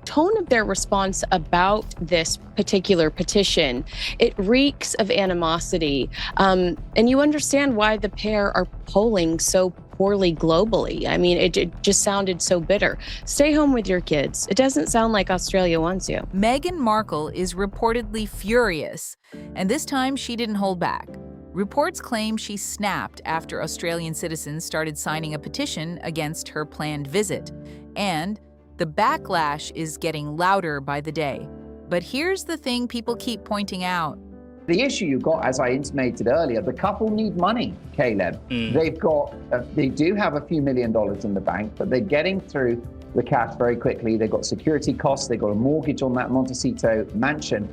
tone of their response about this particular petition, it reeks of animosity. And you understand why the pair are polling so poorly globally. I mean, it just sounded so bitter. Stay home with your kids. It doesn't sound like Australia wants you. Meghan Markle is reportedly furious, and this time she didn't hold back. Reports claim she snapped after Australian citizens started signing a petition against her planned visit. And the backlash is getting louder by the day. But here's the thing people keep pointing out. The issue you've got, as I intimated earlier, the couple need money, Caleb. They do have a few $1 million in the bank, but they're getting through the cash very quickly. They've got security costs. They've got a mortgage on that Montecito mansion,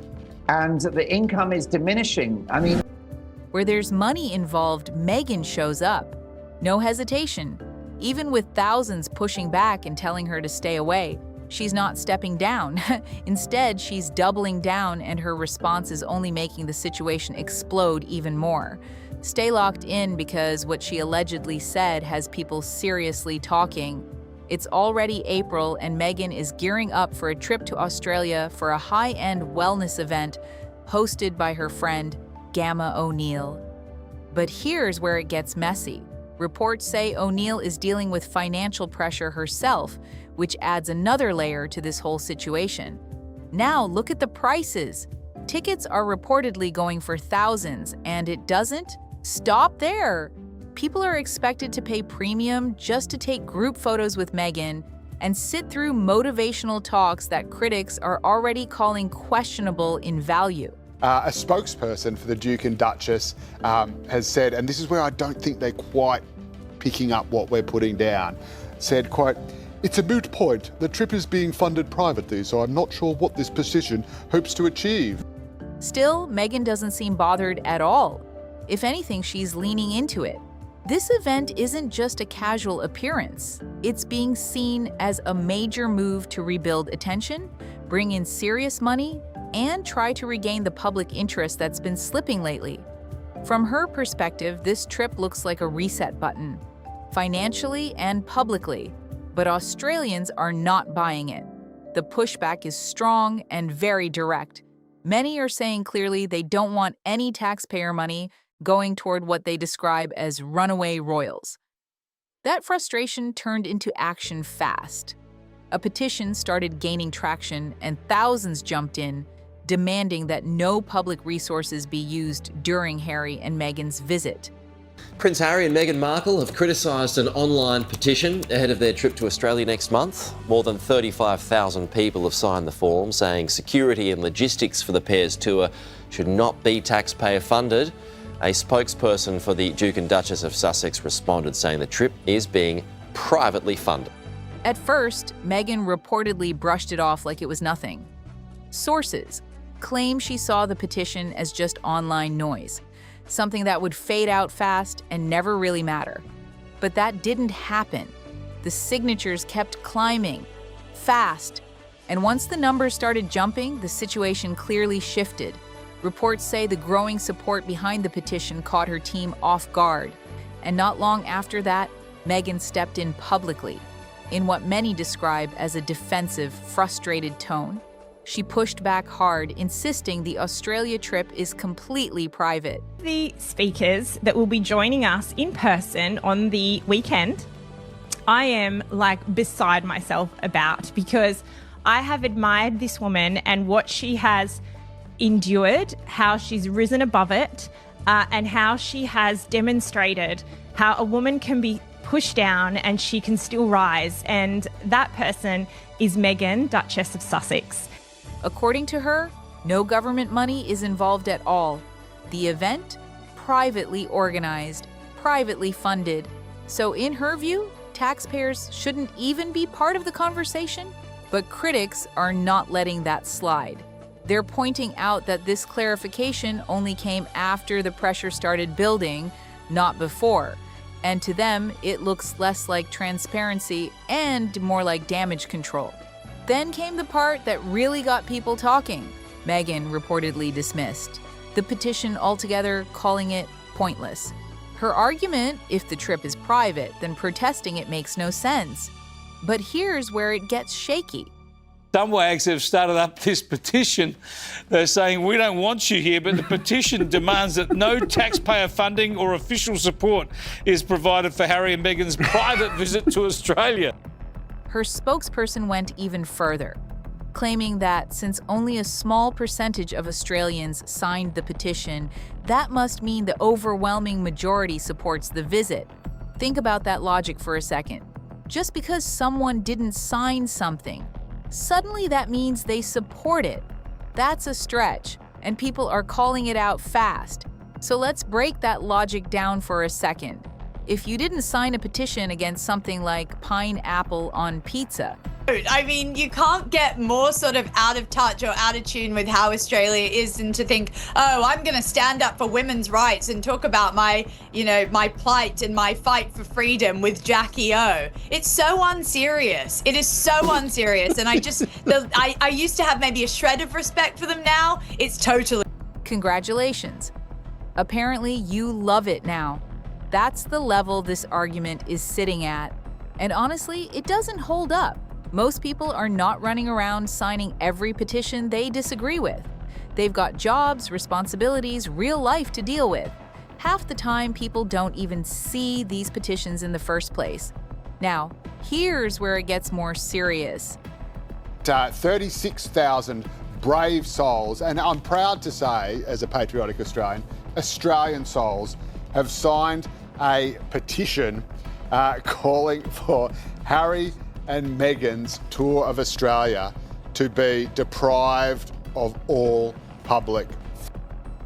and the income is diminishing. I mean, where there's money involved, Meghan shows up. No hesitation. Even with thousands pushing back and telling her to stay away, she's not stepping down. Instead, she's doubling down, and her response is only making the situation explode even more. Stay locked in, because what she allegedly said has people seriously talking. It's already April, and Meghan is gearing up for a trip to Australia for a high-end wellness event hosted by her friend Gamma O'Neill. But here's where it gets messy. Reports say O'Neill is dealing with financial pressure herself, which adds another layer to this whole situation. Now look at the prices. Tickets are reportedly going for thousands, and it doesn't stop there. People are expected to pay premium just to take group photos with Meghan and sit through motivational talks that critics are already calling questionable in value. A spokesperson for the Duke and Duchess has said, and this is where I don't think they're quite picking up what we're putting down, said, quote, "It's a moot point. The trip is being funded privately, so I'm not sure what this petition hopes to achieve." Still, Meghan doesn't seem bothered at all. If anything, she's leaning into it. This event isn't just a casual appearance. It's being seen as a major move to rebuild attention, bring in serious money, and try to regain the public interest that's been slipping lately. From her perspective, this trip looks like a reset button, financially and publicly. But Australians are not buying it. The pushback is strong and very direct. Many are saying clearly they don't want any taxpayer money going toward what they describe as runaway royals. That frustration turned into action fast. A petition started gaining traction, and thousands jumped in, demanding that no public resources be used during Harry and Meghan's visit. Prince Harry and Meghan Markle have criticised an online petition ahead of their trip to Australia next month. More than 35,000 people have signed the form, saying security and logistics for the pair's tour should not be taxpayer funded. A spokesperson for the Duke and Duchess of Sussex responded, saying the trip is being privately funded. At first, Meghan reportedly brushed it off like it was nothing. Sources claim she saw the petition as just online noise, something that would fade out fast and never really matter. But that didn't happen. The signatures kept climbing, fast, and once the numbers started jumping, the situation clearly shifted. Reports say the growing support behind the petition caught her team off guard, and not long after that, Meghan stepped in publicly, in what many describe as a defensive, frustrated tone. She pushed back hard, insisting the Australia trip is completely private. The speakers that will be joining us in person on the weekend, I am beside myself about, because I have admired this woman and what she has endured, how she's risen above it, and how she has demonstrated how a woman can be pushed down and she can still rise. And that person is Meghan, Duchess of Sussex. According to her, no government money is involved at all. The event, privately organized, privately funded. So in her view, taxpayers shouldn't even be part of the conversation. But critics are not letting that slide. They're pointing out that this clarification only came after the pressure started building, not before. And to them, it looks less like transparency and more like damage control. Then came the part that really got people talking. Meghan reportedly dismissed the petition altogether, calling it pointless. Her argument, if the trip is private, then protesting it makes no sense. But here's where it gets shaky. Some wags have started up this petition. They're saying, we don't want you here, but the petition demands that no taxpayer funding or official support is provided for Harry and Meghan's private visit to Australia. Her spokesperson went even further, claiming that since only a small percentage of Australians signed the petition, that must mean the overwhelming majority supports the visit. Think about that logic for a second. Just because someone didn't sign something, suddenly that means they support it. That's a stretch, and people are calling it out fast. So let's break that logic down for a second. If you didn't sign a petition against something like pineapple on pizza, I mean, you can't get more sort of out of touch or out of tune with how Australia is than to think, oh, I'm going to stand up for women's rights and talk about my plight and my fight for freedom with Jackie O. It's so unserious. It is so unserious. And I used to have maybe a shred of respect for them. Now it's totally. Congratulations. Apparently you love it now. That's the level this argument is sitting at. And honestly, it doesn't hold up. Most people are not running around signing every petition they disagree with. They've got jobs, responsibilities, real life to deal with. Half the time, people don't even see these petitions in the first place. Now, here's where it gets more serious. 36,000 brave souls, and I'm proud to say, as a patriotic Australian souls have signed a petition calling for Harry and Meghan's tour of Australia to be deprived of all public.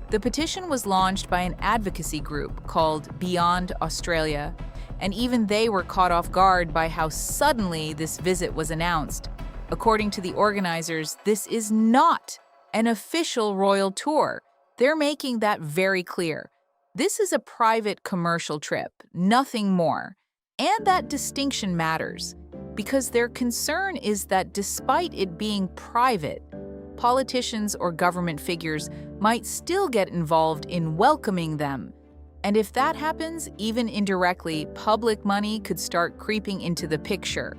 The petition was launched by an advocacy group called Beyond Australia, and even they were caught off guard by how suddenly this visit was announced. According to the organizers, this is not an official royal tour. They're making that very clear. This is a private commercial trip, nothing more. And that distinction matters, because their concern is that despite it being private, politicians or government figures might still get involved in welcoming them. And if that happens, even indirectly, public money could start creeping into the picture.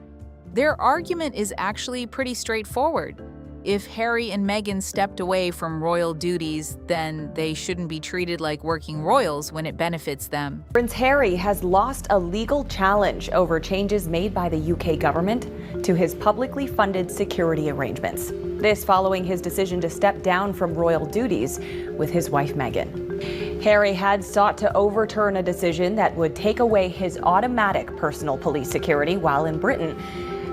Their argument is actually pretty straightforward. If Harry and Meghan stepped away from royal duties, then they shouldn't be treated like working royals when it benefits them. Prince Harry has lost a legal challenge over changes made by the UK government to his publicly funded security arrangements. This following his decision to step down from royal duties with his wife Meghan. Harry had sought to overturn a decision that would take away his automatic personal police security while in Britain.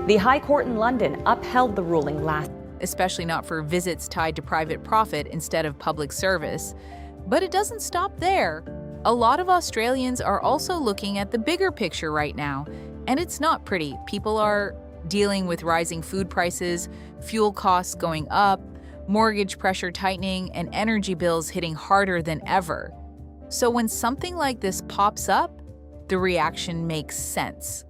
The High Court in London upheld the ruling last. Especially not for visits tied to private profit instead of public service. But it doesn't stop there. A lot of Australians are also looking at the bigger picture right now, and it's not pretty. People are dealing with rising food prices, fuel costs going up, mortgage pressure tightening, and energy bills hitting harder than ever. So when something like this pops up, the reaction makes sense.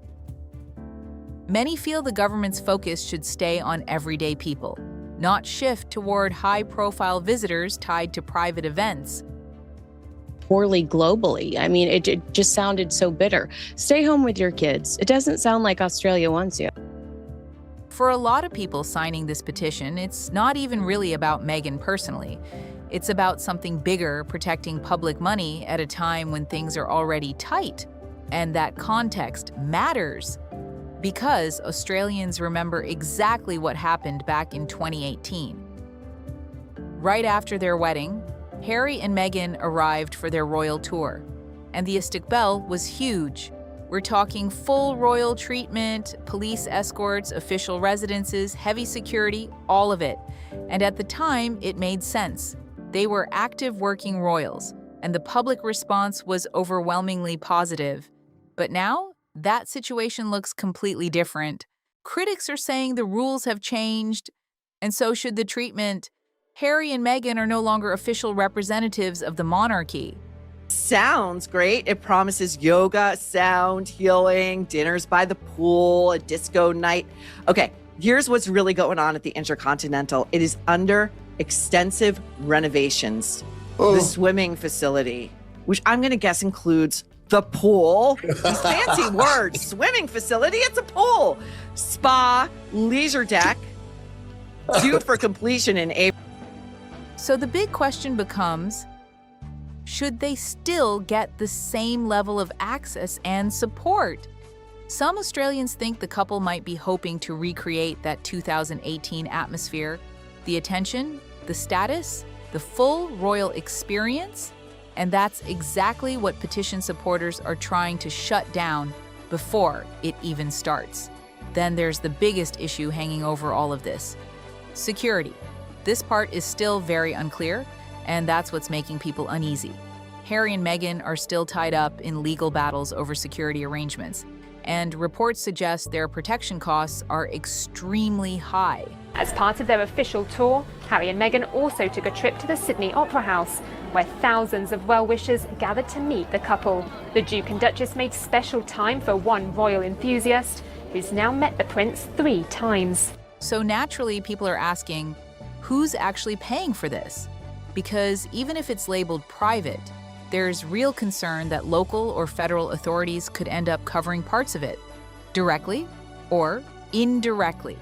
Many feel the government's focus should stay on everyday people, not shift toward high-profile visitors tied to private events. Poorly globally. I mean, it just sounded so bitter. Stay home with your kids. It doesn't sound like Australia wants you. For a lot of people signing this petition, it's not even really about Meghan personally. It's about something bigger, protecting public money at a time when things are already tight. And that context matters. Because Australians remember exactly what happened back in 2018. Right after their wedding, Harry and Meghan arrived for their royal tour, and the istiqbal was huge. We're talking full royal treatment, police escorts, official residences, heavy security, all of it. And at the time, it made sense. They were active working royals, and the public response was overwhelmingly positive. But now, that situation looks completely different. Critics are saying the rules have changed, and so should the treatment. Harry and Meghan are no longer official representatives of the monarchy. Sounds great. It promises yoga, sound, healing, dinners by the pool, a disco night. Okay, here's what's really going on at the Intercontinental. It is under extensive renovations. The swimming facility, which I'm going to guess includes the pool, these fancy words, swimming facility, it's a pool, spa, leisure deck, due for completion in April. So the big question becomes, should they still get the same level of access and support? Some Australians think the couple might be hoping to recreate that 2018 atmosphere, the attention, the status, the full royal experience, and that's exactly what petition supporters are trying to shut down before it even starts. Then there's the biggest issue hanging over all of this: security. This part is still very unclear, and that's what's making people uneasy. Harry and Meghan are still tied up in legal battles over security arrangements, and reports suggest their protection costs are extremely high. As part of their official tour, Harry and Meghan also took a trip to the Sydney Opera House, where thousands of well-wishers gathered to meet the couple. The Duke and Duchess made special time for one royal enthusiast, who's now met the prince 3 times. So naturally, people are asking, who's actually paying for this? Because even if it's labeled private, there's real concern that local or federal authorities could end up covering parts of it, directly or indirectly.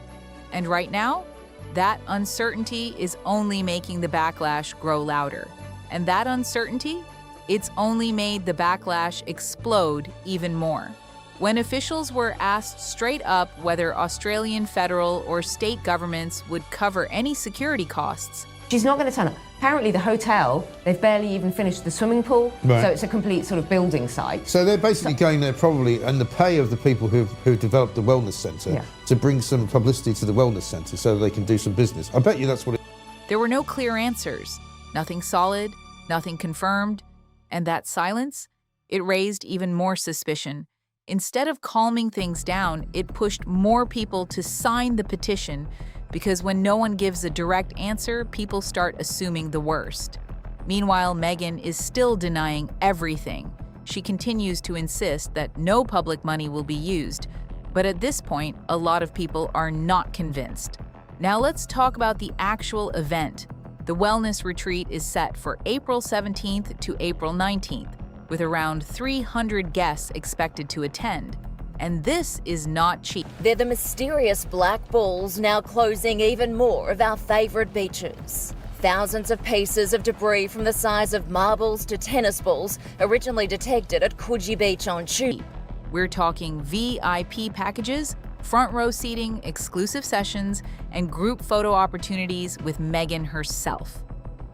And right now, that uncertainty is only making the backlash grow louder. And that uncertainty, it's only made the backlash explode even more. When officials were asked straight up whether Australian federal or state governments would cover any security costs, she's not going to turn up. Apparently the hotel, they've barely even finished the swimming pool, right. So it's a complete sort of building site. So they're basically going there probably, and the pay of the people who've developed the wellness centre, to bring some publicity to the wellness centre so they can do some business. I bet you that's what it... There were no clear answers, nothing solid, nothing confirmed, and that silence, it raised even more suspicion. Instead of calming things down, it pushed more people to sign the petition, because when no one gives a direct answer, people start assuming the worst. Meanwhile, Meghan is still denying everything. She continues to insist that no public money will be used, but at this point, a lot of people are not convinced. Now let's talk about the actual event. The wellness retreat is set for April 17th to April 19th, with around 300 guests expected to attend. And this is not cheap. They're the mysterious black balls now closing even more of our favourite beaches. Thousands of pieces of debris from the size of marbles to tennis balls originally detected at Coogee Beach on Tuesday. We're talking VIP packages, front row seating, exclusive sessions, and group photo opportunities with Meghan herself.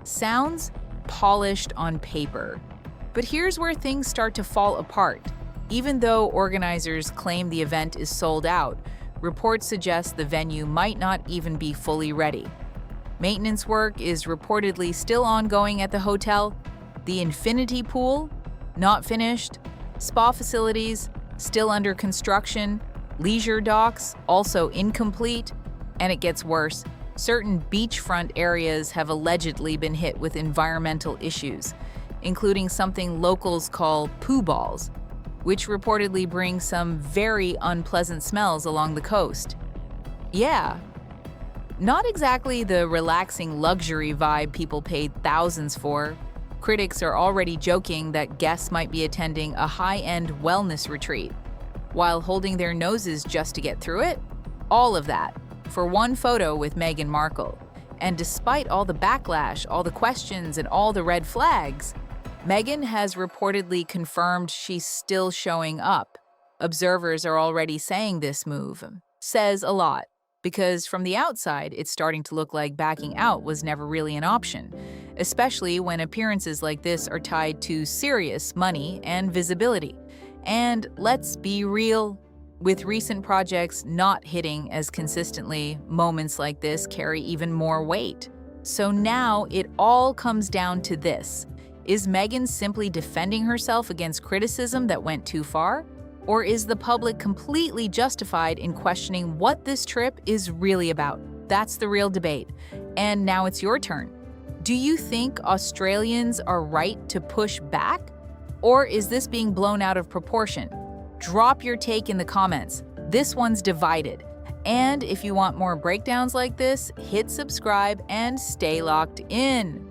Sounds polished on paper. But here's where things start to fall apart. Even though organizers claim the event is sold out, reports suggest the venue might not even be fully ready. Maintenance work is reportedly still ongoing at the hotel. The infinity pool, not finished. Spa facilities, still under construction. Leisure docks, also incomplete. And it gets worse. Certain beachfront areas have allegedly been hit with environmental issues, including something locals call poo balls, which reportedly brings some very unpleasant smells along the coast. Yeah, not exactly the relaxing luxury vibe people paid thousands for. Critics are already joking that guests might be attending a high-end wellness retreat, while holding their noses just to get through it. All of that for one photo with Meghan Markle. And despite all the backlash, all the questions, and all the red flags, Meghan has reportedly confirmed she's still showing up. Observers are already saying this move says a lot, because from the outside, it's starting to look like backing out was never really an option, especially when appearances like this are tied to serious money and visibility. And let's be real, with recent projects not hitting as consistently, moments like this carry even more weight. So now it all comes down to this. Is Meghan simply defending herself against criticism that went too far? Or is the public completely justified in questioning what this trip is really about? That's the real debate. And now it's your turn. Do you think Australians are right to push back? Or is this being blown out of proportion? Drop your take in the comments. This one's divided. And if you want more breakdowns like this, hit subscribe and stay locked in.